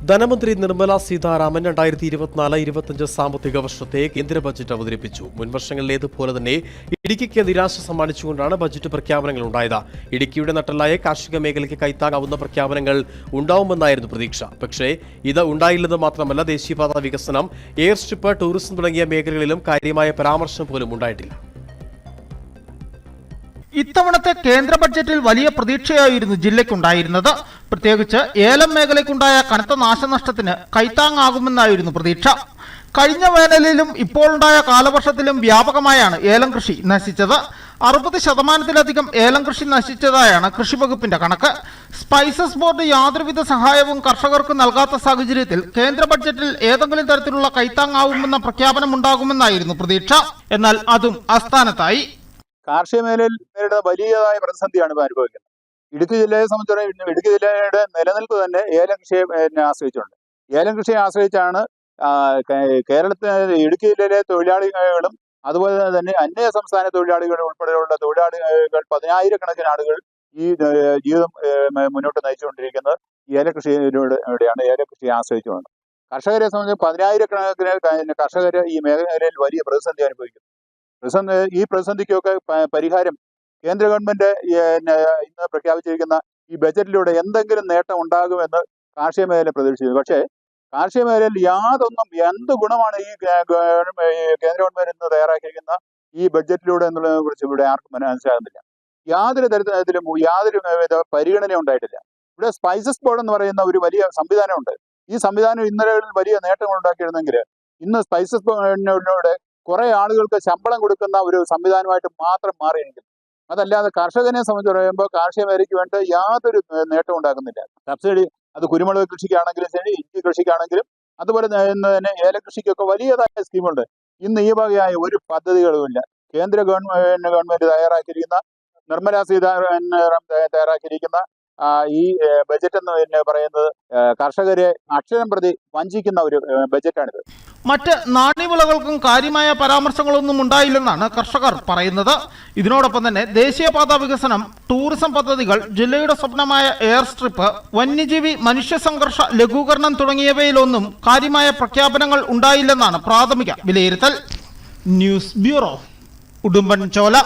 ധനമന്ത്രി നിർമ്മല സീതാരാമൻ 2024-25 സാമ്പത്തിക വർഷത്തെ കേന്ദ്ര ബജറ്റ് അവതരിപ്പിച്ചു. മുൻവർഷങ്ങളിലേതുപോലെ തന്നെ ഇടുക്കിക്ക് നിരാശ സമ്മാനിച്ചുകൊണ്ടാണ് ബജറ്റ് പ്രഖ്യാപനങ്ങൾ ഉണ്ടായത്. ഇടുക്കിയുടെ നട്ടെല്ലായ കാർഷിക മേഖലയ്ക്ക് കൈത്താങ്ങാവുന്ന പ്രഖ്യാപനങ്ങൾ ഉണ്ടാവുമെന്നായിരുന്നു പ്രതീക്ഷ. പക്ഷേ ഇത് ഉണ്ടായില്ലെന്ന് മാത്രമല്ല, ദേശീയപാത വികസനം, എയർ സ്ട്രിപ്പ്, ടൂറിസം തുടങ്ങിയ മേഖലകളിലും കാര്യമായ പരാമർശം പോലും ഉണ്ടായിട്ടില്ല. ഇത്തവണത്തെ കേന്ദ്ര ബഡ്ജറ്റിൽ വലിയ പ്രതീക്ഷയായിരുന്നു ജില്ലയ്ക്കുണ്ടായിരുന്നത്. പ്രത്യേകിച്ച് ഏലം മേഖലയ്ക്കുണ്ടായ കനത്ത നാശനഷ്ടത്തിന് കൈത്താങ്ങാകുമെന്നായിരുന്നു പ്രതീക്ഷ. കഴിഞ്ഞ വേനലിലും ഇപ്പോഴുണ്ടായ കാലവർഷത്തിലും വ്യാപകമായാണ് ഏലം കൃഷി നശിച്ചത്. 60% ഏലം കൃഷി നശിച്ചതായാണ് കൃഷിവകുപ്പിന്റെ കണക്ക്. സ്പൈസസ് ബോർഡ് യാതൊരുവിധ സഹായവും കർഷകർക്ക് നൽകാത്ത സാഹചര്യത്തിൽ കേന്ദ്ര ബഡ്ജറ്റിൽ ഏതെങ്കിലും തരത്തിലുള്ള കൈത്താങ്ങാവുമെന്ന പ്രഖ്യാപനം ഉണ്ടാകുമെന്നായിരുന്നു പ്രതീക്ഷ. എന്നാൽ അതും അസ്ഥാനത്തായി. കാർഷിക മേഖലയിൽ നേരിടുന്ന വലിയതായ പ്രതിസന്ധിയാണ് ഇപ്പോൾ അനുഭവിക്കുന്നത്. ഇടുക്കി ജില്ലയെ സംബന്ധിച്ചിടത്തോളം ഇടുക്കി ജില്ലയുടെ നിലനിൽപ്പ് തന്നെ ഏലം കൃഷിയെ ആശ്രയിച്ചുണ്ട്. ഏലം കൃഷിയെ ആശ്രയിച്ചാണ് കേരളത്തിലെ ഇടുക്കി ജില്ലയിലെ തൊഴിലാളികളും അതുപോലെ തന്നെ അന്യ സംസ്ഥാന തൊഴിലാളികൾ ഉൾപ്പെടെയുള്ള തൊഴിലാളികൾ 10,000-കണക്കിന് ആളുകൾ ഈ ജീവിതം മുന്നോട്ട് നയിച്ചുകൊണ്ടിരിക്കുന്നത് ഏലകൃഷിയിലൂടെയാണ്. ഏലകൃഷിയെ ആശ്രയിച്ചുകൊണ്ട് കർഷകരെ സംബന്ധിച്ച് 10,000-കണക്കിന് കർഷകർ ഈ മേഖലയിൽ വലിയ പ്രതിസന്ധി അനുഭവിക്കുന്നു. ഈ പ്രതിസന്ധിക്കൊക്കെ പരിഹാരം കേന്ദ്ര ഗവൺമെന്റ് ഇന്ന് പ്രഖ്യാപിച്ചിരിക്കുന്ന ഈ ബജറ്റിലൂടെ എന്തെങ്കിലും നേട്ടം ഉണ്ടാകുമെന്ന് കാർഷിക മേഖല പ്രതീക്ഷിച്ചു. പക്ഷേ കാർഷിക മേഖലയിൽ എന്ത് ഗുണമാണ് ഈ കേന്ദ്ര ഗവൺമെന്റ് ഇന്ന് തയ്യാറാക്കിയിരിക്കുന്ന ഈ ബഡ്ജറ്റിലൂടെ എന്നുള്ളതിനെ കുറിച്ച് ഇവിടെ ആർക്കും മനസ്സിലാകുന്നില്ല. യാതൊരു തരത്തിലും യാതൊരു പരിഗണന ഉണ്ടായിട്ടില്ല. ഇവിടെ സ്പൈസസ് ബോർഡ് എന്ന് പറയുന്ന ഒരു വലിയ സംവിധാനമുണ്ട്. ഈ സംവിധാനം ഇന്നലെ വലിയ നേട്ടങ്ങൾ ഉണ്ടാക്കിയിരുന്നെങ്കിൽ ഇന്ന് സ്പൈസസ് ബോർഡിലൂടെ കുറെ ആളുകൾക്ക് ശമ്പളം കൊടുക്കുന്ന ഒരു സംവിധാനമായിട്ട് മാത്രം മാറിയെങ്കിൽ, അതല്ലാതെ കർഷകനെ സംബന്ധിച്ച് പറയുമ്പോൾ കാർഷിക മേഖലയ്ക്ക് വേണ്ട യാതൊരു നേട്ടം ഉണ്ടാക്കുന്നില്ല. സബ്സിഡി അത് കുരുമുളക് കൃഷിക്കാണെങ്കിലും ശരി, ഇഞ്ചി കൃഷിക്കാണെങ്കിലും അതുപോലെ തന്നെ ഏലകൃഷിക്കൊക്കെ വലിയതായ സ്കീമുണ്ട്. ഇന്ന് ഈ വകയായ ഒരു പദ്ധതികളുമില്ല. കേന്ദ്ര ഗവൺമെന്റ് തയ്യാറാക്കിയിരിക്കുന്ന നിർമ്മല സീതാരാമൻ തയ്യാറാക്കിയിരിക്കുന്ന ഈ ബജറ്റ് എന്ന് പറയുന്നത് കർഷകരെ അക്ഷരം പ്രതി വഞ്ചിക്കുന്ന ഒരു ബജറ്റാണിത്. മറ്റ് നാണ്യവിളകൾക്കും കാര്യമായ പരാമർശങ്ങളൊന്നും ഉണ്ടായില്ലെന്നാണ് കർഷകർ പറയുന്നത്. ഇതിനോടൊപ്പം തന്നെ ദേശീയപാത വികസനം, ടൂറിസം പദ്ധതികൾ, ജില്ലയുടെ സ്വപ്നമായ എയർ സ്ട്രിപ്പ്, വന്യജീവി മനുഷ്യ സംഘർഷ ലഘൂകരണം തുടങ്ങിയവയിലൊന്നും കാര്യമായ പ്രഖ്യാപനങ്ങൾ ഉണ്ടായില്ലെന്നാണ് പ്രാഥമിക വിലയിരുത്തൽ. News bureau, Udumbanchola.